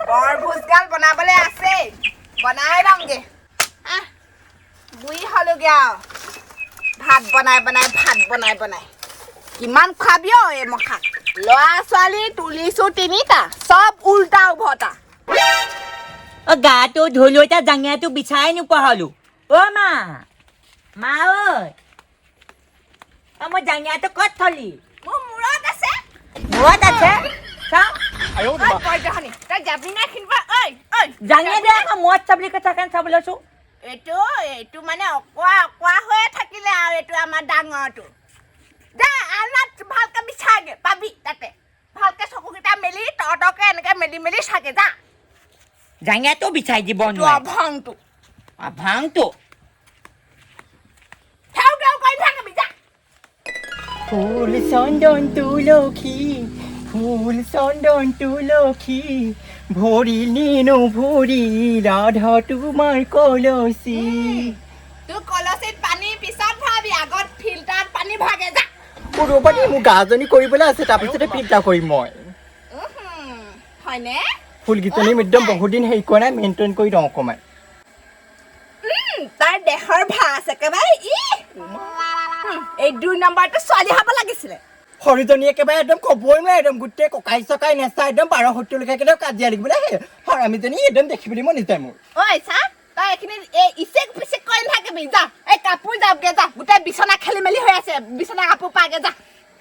বৰভোজগাল বনাবলে আছে বনাই লওঁগে বুঢ়ী হলোগে আৰু ভাত বনাই কিমান খাবি এই মখাক ল'ৰা ছোৱালী তুলিছো 3টা চব উল্টা উভতা গাটো ধুলো এতিয়া জাঙিয়াটো বিচাৰি নোপোৱা হলো মা ঐ মই জাঙিয়াটো ক'ত থলি মোৰ মূৰত আছে চাওঁ তই যাবি না কিনবা জাঙিয়া দে মূৰত চাবলি কথা কাৰণে চাব লৈছো এইটো মানে অকোৱা হৈয়ে থাকিলে আৰু এইটো আমাৰ ডাঙৰটো যা আনাত ভালকে বিচাৰগে পাবি তাতে ভালকে চকুকেইটা মেলি তহঁতকে এনেকে মেলি চাগে যা জাঙিয়াটো বিচাৰি দিব নোৱাৰে অভংটো থেও কৰি থাকিবি যা ফুল চন্দন তুলসী ভৰিলিনো ভৰি ৰাধা তোমাৰ কলচী তোৰ কলচীত পানী পিছত ভৰাবি আগত ফিল্টাৰত পানী ভাগে যা ৰ'বানি মোক গাজনি কৰিবলৈ আছে তাৰপিছতে ফিল্টাৰ কৰিম মই হয়নে ফুলগীতনি একদম বহুত দিন হেৰি কৰা নাই মেইনটেইন কৰি দিওঁ অকণমান তাৰ দেহৰ ভাজ একেবাৰে এই 2 নম্বৰটো ছোৱালী হ'ব লাগিছিলে সৰুজনী একেবাৰে একদম ক'বই নোৱাৰে একদম গোটেই ককাই চকাই নেচা একদম 12-70 একদম কাজিয়া লাগিবলৈ আহে হৰামিজনী একদম দেখিবলৈ মন যায় মোৰ চা তই এইখিনি ইচেক পিচেক কৰি নাথাকিবি যা এই কাপোৰ যাওঁগে যা গোটেই বিচনা খেলি মেলি হৈ আছে বিচনা কাপোৰ পাগে যা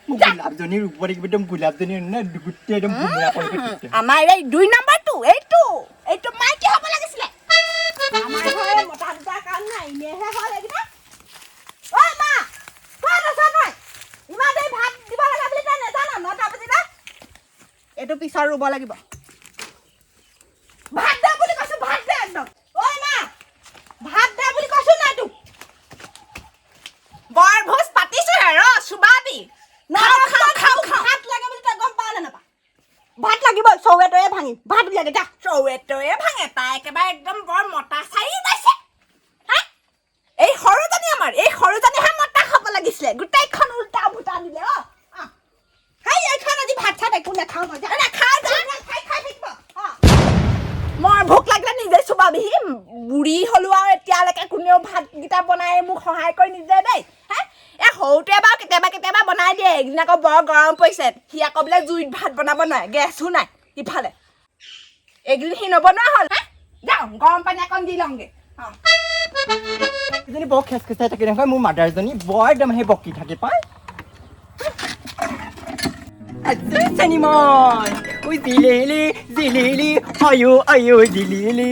গোলাপজনীৰ ওপৰত একদম গোলাপজনী গোটেই একদম আমাৰ এই 2 নম্বৰটো এইটো মাইকী হ'ব লাগিছিলে আমাৰ ঘৰে মতা দুটা কাম নাই এনেহে হ'ল এইকেইটা মা কোৱা নাছা নাই ইমান দেৰি ভাত দিব লাগে বুলি তই নেজান 9টা বাজিলে এইটো পিছত ৰুব লাগিব ভাত দে বুলি কৈছো ভাত দে একদম মা ভাত দে বুলি কৈছো নাই তোক বৰভোজ পাতিছোহে চুবাবি খাও ভাত লাগে বুলি তই গম পাৱ নে নাপা ভাত লাগিব চৌৱেটয়ে ভাঙিম ভাত লাগে যা চৌৱেটয়ে ভাঙে তাই একেবাৰে একদম বৰ মতা চাৰি গৈছে এই সৰুজনীহে মতা খাব লাগিছিলে গোটেইখন উল্টা ভুটা দিলে এইখন আজি ভাত চাত একো নাখাওঁ খাই থাকিব মই ভোক লাগিলে নিজে চুবাবিহি বুঢ়ী হলো আৰু এতিয়ালৈকে কোনেও ভাতকেইটা বনাই মোক সহায় কৰি নিজে দেই সৰুটোৱে বাৰু কেতিয়াবা বনাই দিয়ে একদিন আকৌ বৰ গৰম পৰিছে সি আকৌ বোলে জুইত ভাত বনাব নোৱাৰে গেছো নাই ইফালে একদিন সি নবনোৱা হ'ল যাওঁ গৰম পানী অকণ দি লওঁগে এজনী বৰ খেচখেচাই থাকে নহয় মোৰ মাদাৰজনী বৰ একদম সেই বকি থাকে পাই চেনিমন জিলিলি আয়ো জিলিলি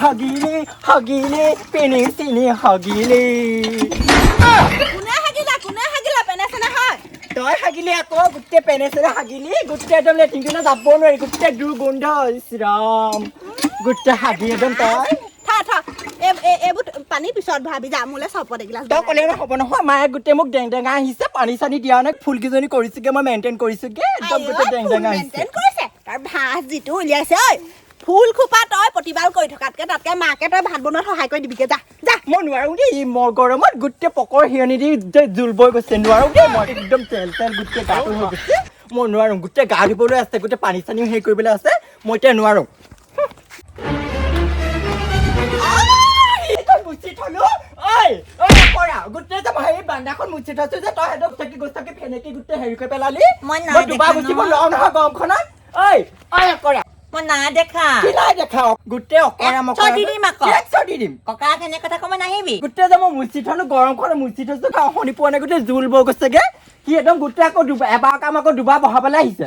হাগিলে পেনে হাগিলে কোনে হাগিলা পেনে চেনে হয় তই হাগিলি আকৌ গোটেই পেনে চেনে হাগিলি গোটেই একদম লেট্ৰিনটো যাব নোৱাৰি গোটেই দুৰ্গন্ধ ৰাম গোটেই হাগি একদম তই এইবোৰ পানী পিছত ভাবি যা মোলে চপত এগিলাচ তই ক'লে হ'ব নহয় মায়ে গোটেই মোক ডেং আহিছে পানী চানী দিয়া নাই ফুলকেইজনী কৰিছোগে মই মেইনটেইন কৰিছোগে একদম গোটেই ডেং আহিছে তাৰ ভাজ যিটো উলিয়াইছে ফুল খোপা তই প্ৰতিবাৰ কৰি থকাতকে তাতকে মাকে তই ভাত বনোৱাত সহায় কৰি দিবিগে যা মই নোৱাৰো দেই মই গৰমত গোটেই পকৰ হিৰণি দি জোল বৈ গৈছে নোৱাৰো দেই মই একদম তেল গোটেই গাটো হৈ গৈছে মই নোৱাৰো গোটেই গা ধুবলৈ আছে গোটেই পানী চানী হেৰি কৰিবলৈ আছে মই এতিয়া নোৱাৰো মুচি থলো গোটেই যে হেৰি বান্দাখন মুচি থৈছো যে তই সেইটো গোটেই ফেনেকি গোটেই হেৰি কৰি পেলালি মই দুবাৰ মুচিব নোৱাৰো নহয় গৰমখনত কৰা মই নাই দেখা গোটেই অকৰা মকৰা দিম ককা কেনে কথা ক'ব নাহিবি গোটেই যে মই মুচি থলো গৰমখনত মুচি থৈছো শনি পোৱা নাই গোটেই জোল বৈ গৈছেগে সি একদম গোটেই আকৌ এবাৰ কাম আকৌ দুবাৰ বহাবলৈ আহিছে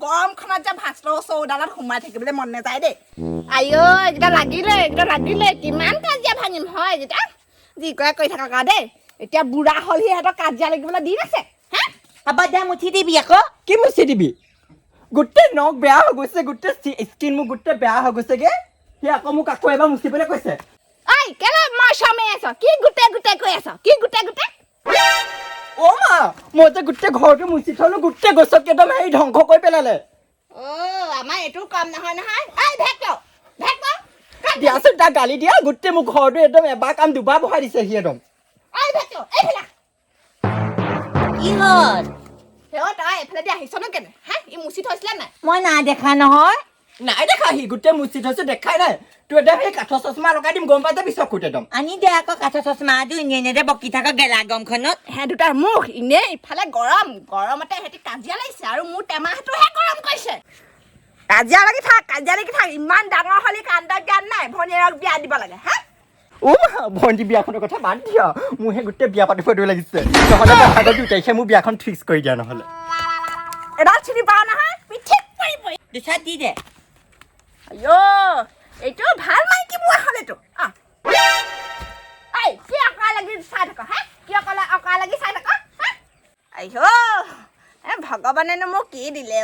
গৰমখনত যে ভাত চৌডালত সোমাই থাকিবলৈ মন নাযায় দেই এইকেইটা লাগিলে কিমান কাজিয়া ভাঙিম হয় এইকেইটা যি কৰে কৰি থাকা দেই এতিয়া বুঢ়া হ'ল সিহঁতৰ কাজিয়া লাগিবলৈ দিন আছে হ'ব দে মুঠি দিবি আকৌ কি মুচি দিবি গোটেই নখ বেয়া হৈ গৈছে গোটেই স্কিন মোৰ গোটেই বেয়া হৈ গৈছেগে সি আকৌ মোক আকৌ এবাৰ মুচিবলৈ কৈছে কেলে মই চমে আছ কি গোটেই কৈ আছ কি গোটেই মা মই যে গোটেই ঘৰটো মুচি থলো গোটেই গছক একদম হেৰি ধ্বংস কৰি পেলালে আমাৰ এইটো কাম নহয় দিয়াচোন তাক গালি দিয়া গোটেই মোৰ ঘৰটো একদম এবাৰ কাম দুবাৰ বহাই দিছে সি একদম কি হ'ল সেও তই এফালে দি আহিছ ন কেনে হা ই মুচি থৈছিলে নাই মই নাই দেখা নহয় নাই দেখা সি গোটেই মুচি থৈছে দেখাই নাই তোৰ এতিয়া সেই কাঠৰ চচমা লগাই দিম গম পাই যাবি চকুত একদম আনি দে আকৌ কাঠৰ চচমা আদি এনে বকি থাক গেলা গমখনত হে দুটাৰ মুখ ইনে ইফালে গৰমতে সিহঁতি কাজিয়া লাগিছে আৰু মোৰ টেমাহটোহে গৰম কৰিছে কাজিয়া লাগি থাক ইমান ডাঙৰ হলি কান্দা জ্ঞান নাই ভনীয়েৰক বিয়া দিব লাগে হা ভণ্টি বিয়াখনৰ কথা বাদ দিয়া মোৰ সেই গোটেই বিয়া পাতিব দিব লাগিছে নহ'লে আগত 2 তাৰিখে মোৰ বিয়াখন ফিক্স কৰি দিয়া নহ'লে এডাল চিনি পাওঁ নহয় পিঠিত পৰি দুচাত দি দে আইঅ এইটো ভাল মাইকী বুঢ়া হ'লেতো এই কি অকা লাগি চাই থাক হা কি অকা লাগি চাই থাক হা আইঅ ভগৱানেনো মোক কি দিলে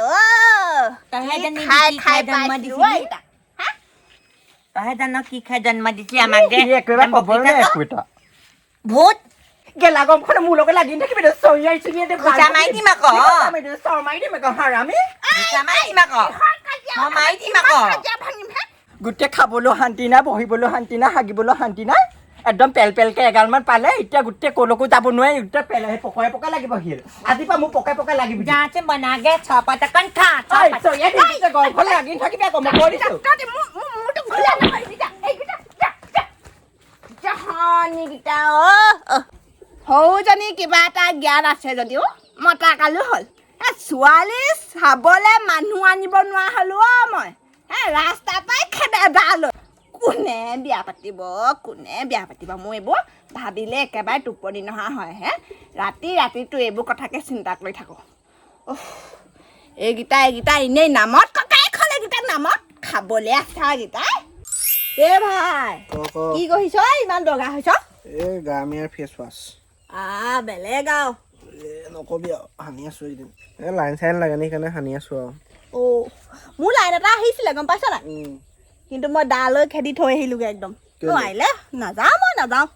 তহে জানি খাই জন্ম পাইছো দিছিলি তহে জান কি খাই জন্ম দিছিলি আমাক দে একেবাৰে ক'বলৈ একো এটা ভূত গেলা গমখনে মোৰ লগত লাগি থাকিবি চৰিয়াই চৰিয়াই কুচা মাৰি দিম আকৌ চৰ মাৰি দিম আকৌ হাৰামি কুচা মাৰি দিম আকৌ মই মাৰি দিম আকৌ গোটেই খাবলৈ শান্তি নাই বহিবলৈ শান্তি নাই হাগিবলৈ শান্তি নাই একদম পেলকে এগালমান পালে এতিয়া গোটেই কলৈকো যাব নোৱাৰি গোটেই পকাই লাগিব শিল আজিৰ পৰা মোক পকাই লাগিব যাতে বনাগে ছপা কন খা গৰ্ভলৈ লাগি থাকিবি আকৌ মই কৈ দিছোঁ সৰুজনী কিবা এটা জ্ঞান আছে যদিও মতা কালো হ'ল ছোৱালী চাবলৈ মানুহ আনিব নোৱাৰা হ'লো মই ৰাস্তা পাই খেদা লৈ কোনে বিয়া পাতিব মই এইবোৰ ভাবিলে একেবাৰে টোপনি নহা হয় ৰাতিটো এইবোৰ কথাকে চিন্তা কৰি থাকোঁ এইকেইটা এনেই নামত ককাই খলে এইকেইটা নামত খাবলৈ আছে এইকেইটা ভাই কি কৰিছ ইমান দগা হৈছ এই গামিয়াৰ ফেচ ৱাছ বেলেগ আৰু নকবি আৰু সানি আছোঁ এইদিন এই লাইন চাইন লাগে নে সেইকাৰণে সানি আছোঁ আৰু মোৰ লাইন এটা আহিছিলে গম পাইছ নাই কিন্তু মই দালৈ খেদি থৈ আহিলোগৈ একদম আহিলে নাযাওঁ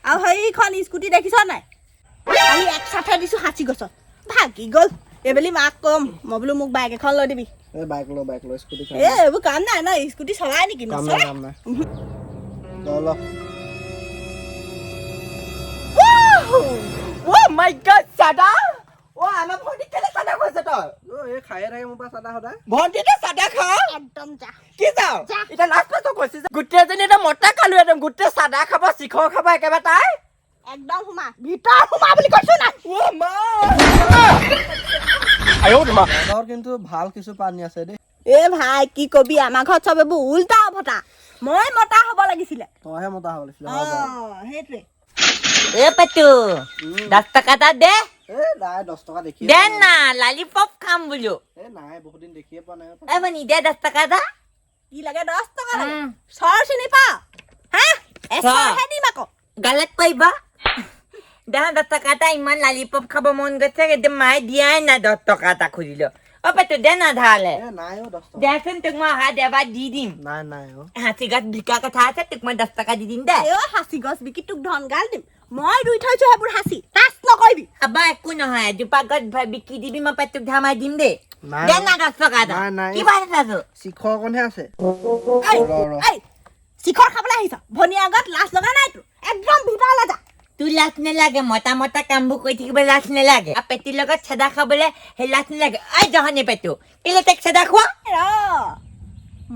আৰু সেইখন স্কুটি দেখিছ নাই আমি এক চাথে দিছোঁ সাঁচি গছত ভাগি গ'ল এইবেলি মাক কম মই বোলো মোক বাইক এখন লৈ দিবি এই বাইক ল স্কুটি এইবোৰ কাম নাই ন স্কুটি চলাই নেকি কাম নাই ল মাই গড চাদা আমাৰ ভণ্টি কেলে চাদা কৈছে তই এই খায়ে থাকে মোৰ পৰা চাদা সদায় ভণ্টিতে চাদা খাওঁ একদম যা কি যাওঁ এতিয়া লাষ্টত কৈছে গোটেইজনী এটা মতা খালো একদম গোটেই চাদা খাব চিখৰ খাব একেবাৰে তাই একদম ভিতৰ সোমা বুলি কৈছো না ঘৰত কিন্তু ভাল কিছু পানী আছে দেই ভাই কি কবি আমাৰ ঘৰত চব এইবোৰ উল্টা ভটা মই মতা হ'ব লাগিছিলে তইহে মতা হ'ব লাগিছিলে সেইটোৱে এ পেটু 10 টকা এটা দে এই নাই 10 টকা দেখি দে না লালিপপ খাম বোলো এই নাই বহুত দিন দেখিয়ে পোৱা নাই এ বনি দে 10 টকা এটা কি লাগে 10 টকা লাগে চৰ চিনি পাও এচৰহে দিম আকৌ গালত পাৰিবা দে 10 টকা এটা ইমান লালিপপ খাব মন গৈছে একদম মায়ে দিয়াই না 10 টকা এটা খুজিলো অ পেটু দে না ধালে এই নাই 10 টকা দেচোন তোক মই অহা দেওবাৰ দি দিম নাই হাতী গাছ বিকা কথা আছে তোক মই 10 টকা দি দিম দে সাঁচি গছ বিকি তোক ধন গাল দিম মই ৰুই থৈছো সেইবোৰ সাঁচি তাচ নকৰিবি আবা একো নহয় দুপা গছ বিকি দিবি মই পেটুক ধামাই দিম দে দে না 10 টকা এটা নাই কি পাই আছো শিখৰ অকণহে আছে শিখৰ খাবলৈ আহিছ ভনীৰ আগত লাজ লগা নাই তোৰ একদম ভিতৰলৈ যা তোৰ লাজ নালাগে মতা কামবোৰ কৰি থাকিব লাজ নালাগে আৰু পেটুৰ লগত চাদা খাবলৈ সেই লাজ নালাগে ঐ জহনী পেটু কেলে তাক চাদা খোৱা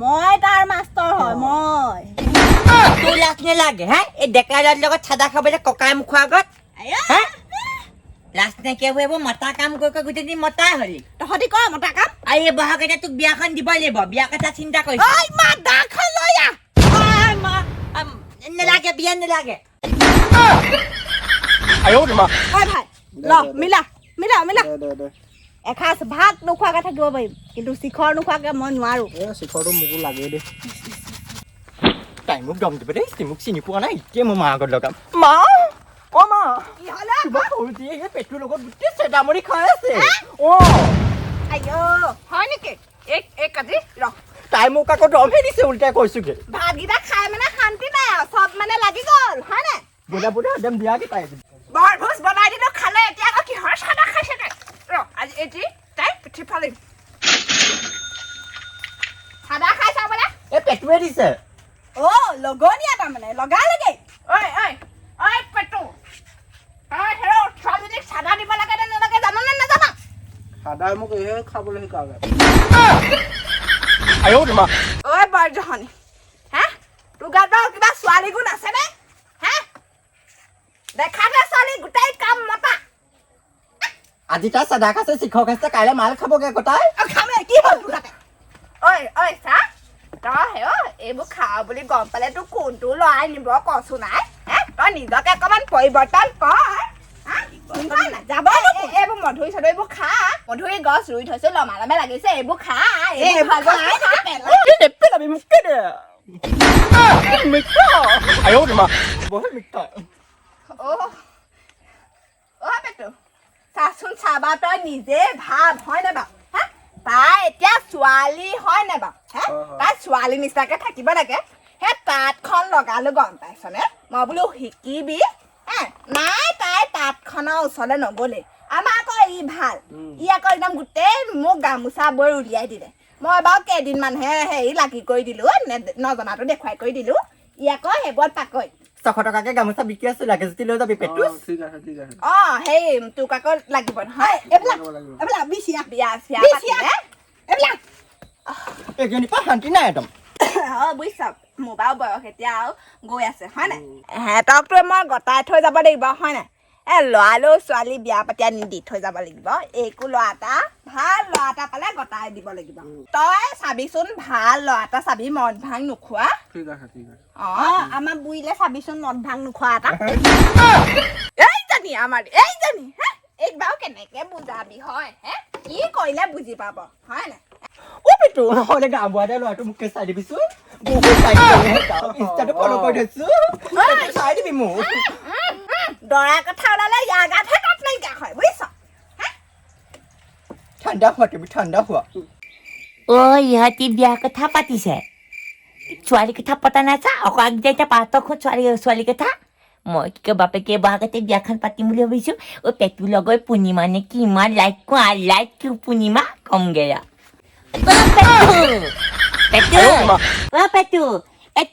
মই তাৰ মাষ্টৰ হয় মই তোৰ লাজ নালাগে হা এই ডেকা ল'ৰাৰ লগত চাদা খাবলৈ ককাই মুখৰ আগত হা লাজ নাইকিয়া এইবোৰ মতা কাম কৰি গোটেই দিন মতাই হলি তহঁতি কৰ মতা কাম আৰু এই বহাগ এটা তোক বিয়াখন দিব লাগিব বিয়া কথা চিন্তা কৰিছ দাখন লৈ আহ নালাগে বিয়া নালাগে ভাই ল মিলা দে এসাঁজ ভাত নোখোৱাকৈ থাকিব পাৰিম কিন্তু শিখৰ নোখোৱাকৈ মই নোৱাৰো এই শিখৰটো মোকো লাগে দেই তাই মোক দম দিব দেই মোক চিনি পোৱা নাই এতিয়া মই মাৰ আগত লগাম মা কি হ'লে তোমাৰ সৰুজীয়ে এই পেটুৰ লগত গোটেই চেদামৰি খাই আছে হয় নেকি এই কাজি ৰ তাই মোক আকৌ দমহে দিছে উল্টাই কৈছোগে ভাতকেইটা খাই মানে শান্তি নাই আৰু চব মানে লাগি গ'ল হয় নাই বুঢ়া একদম দিয়াকে তাই বৰভোজ বনাই দিলো খালে এতিয়া আকৌ কিহৰ চাদা খাইছে তাই ৰ আজি এটি তাই পিঠি ফালিম চাদা খাইছা বোলে এই পেটুৱে দিছে লগনীয়া তাৰমানে লগালেগে ঐ পেটু তই ছোৱালীজনীক চাদা দিব লাগে নে নালাগে জান নে নাজান দাদাই মোক এহে খাবলৈ শিকালে আয়ো তোমাক ঐ বৰজহনী হে তোৰ গাত বাৰু কিবা ছোৱালী গুণ আছেনে হে দেখাতে ছোৱালী গোটেই কাম মতা আজি তাই চাদা খাইছে শিক্ষক আছে কাইলৈ মাল খাবগে কটাই খামে কি হ'ল তোৰ গাতে ঐ চা তই হে এইবোৰ খাওঁ বুলি গম পালে তোৰ কোনটো লৰাই নিব কচোন নাই হে তই নিজকে অকণমান পৰিৱৰ্তন কৰ যাব এইবোৰ মধুৰি চধুৰি এইবোৰ খা মধুৰি গছ ৰুই থৈছো লমা লমে লাগিছে এইবোৰ খা নেপেলাবি মোক কেনে মিঠা আয়ো তোমাক বহুত মিঠা পেটু চাচোন চাবা তই নিজে ভাব হয় নে বাৰু হা তাই এতিয়া ছোৱালী হয় নে বাৰু হে তাই ছোৱালী নিচিনাকে থাকিব লাগে সেই তাঁতখন লগালো গম পাইছনে মই বোলো শিকিবি নাই তাই তাঁতখনৰ ওচৰলৈ নগ'লে আমাৰ আকৌ ই ভাল ই আকৌ একদম গোটেই মোক গামোচা বৈ উলিয়াই দিলে মই বাৰু কেইদিনমানহে হেৰি লাগি কৰি দিলো নজনাটো দেখুৱাই কৰি দিলো ই আকৌ সেইবোৰত পাকৈত 600 টকাকে গামোচা বিকি আছো লাগে যদি লৈ যাবি পেটু ঠিক আছে সেই তোক আকৌ লাগিব নহয় এইবিলাক বিয়া পাতিলে এইবিলাক এজনী পৰা শান্তি নাই একদম বুজিছ মোৰ বাৰু বয়স এতিয়া আৰু গৈ আছে হয় নাই সিহঁতকতো মই গতাই থৈ যাব লাগিব হয় নাই ল'ৰালৈও ছোৱালী বিয়া পাতি আনি দি থৈ যাব লাগিব এইকো ল'ৰা এটা ভাল ল'ৰা এটা পালে গতাই দিব লাগিব তই চাবিচোন ভাল ল'ৰা এটা চাবি মদ ভাং নোখোৱা ঠিক আছে আমাৰ বুঢ়ীলে চাবিচোন মদ ভাং নোখোৱা এটা এইজনী এইক বাৰু কেনেকে বুজাবি হয় হে কি কৰিলে বুজি পাব হয় নাই পেটু নহ'লে গা বুঢ়া ল'ৰাটো মোকে চাই দিবিচোন বহুত ইনষ্টাটো ফ'ল' কৰি থৈছো চাই দিবি মোক দৰা কথা ওলালে ইয়াৰ গাতহে তাত নাইকিয়া হয় বুজিছ ঠাণ্ডা হোৱা তুমি ঠাণ্ডা হোৱা ইহঁতি বিয়া কথা পাতিছে ছোৱালী কথা পতা নাছা আকৌ আগদিনা এতিয়া পাতক ছোৱালী কথা মই কি কয় বাপেকে বাহঁতে বিয়াখন পাতিম বুলি ভাবিছোঁ পেটুৰ লগত পূৰ্ণিমা নে কিমান লাইক পূৰ্ণিমা কমগে পেটু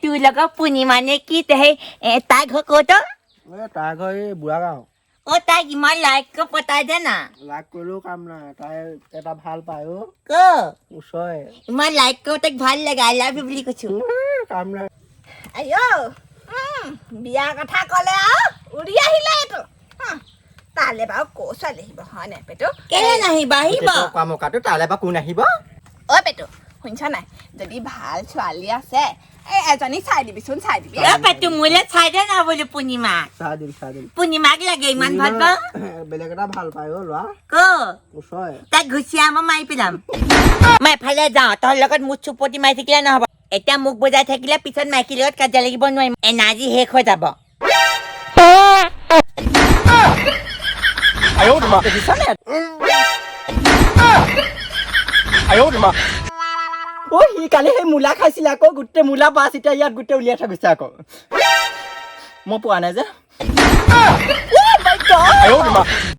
তোৰ লগত পূৰ্ণিমা নে কি সেই তাই ঘৰ ক'ত তাৰ ঘৰ এই বুঢ়া গাঁও তাইক ইমান লাইক পতাই দে না লাগ কৰিলেও কাম নাই তাই এটা ভাল পায় ওচৰে ইমান লাইক তাইক ভাল লাগে আই লাভ ইউ বুলি কৈছো কাম নাই বিয়া কথা ক'লে আৰু উৰি আহিলে এইটো তালে বাৰু ক'ৰ ছোৱালী আহিব হয় নাই পেটু কেলে নাহিবা আহিব কোৱা মকাটো তালৈ বা কোন আহিব পেটু শুনিছ নাই যদি ভাল ছোৱালী আছে এজনী চাই দিবিচোন চাই দিবি পেটু মোলৈ চাই দে না বোলো পূৰ্ণিমাক চাহ দিম পূৰ্ণিমাক লাগে ইমান ভাল পাওঁ বেলেগ এটা ভাল পায় ল'ৰা ওচৰে তাক ঘুচিয়া মই মাৰি পেলাম মই এফালে যাওঁ তোৰ লগত মুঠ চুপতি মাৰি থাকিলে নহ'ব এতিয়া মোক বুজাই থাকিলে পিছত মাইকীৰ লগত কাজিয়া লাগিব নোৱাৰিম এনাৰ্জি শেষ হৈ যাব আয়ো তোমাক দেখিছানে আয়ো তোমাক সি কালি সেই মূলা খাইছিলে আকৌ গোটেই মূলা বাছ এতিয়া ইয়াত গোটেই উলিয়াই থৈ গৈছে আকৌ মই পোৱা নাই যে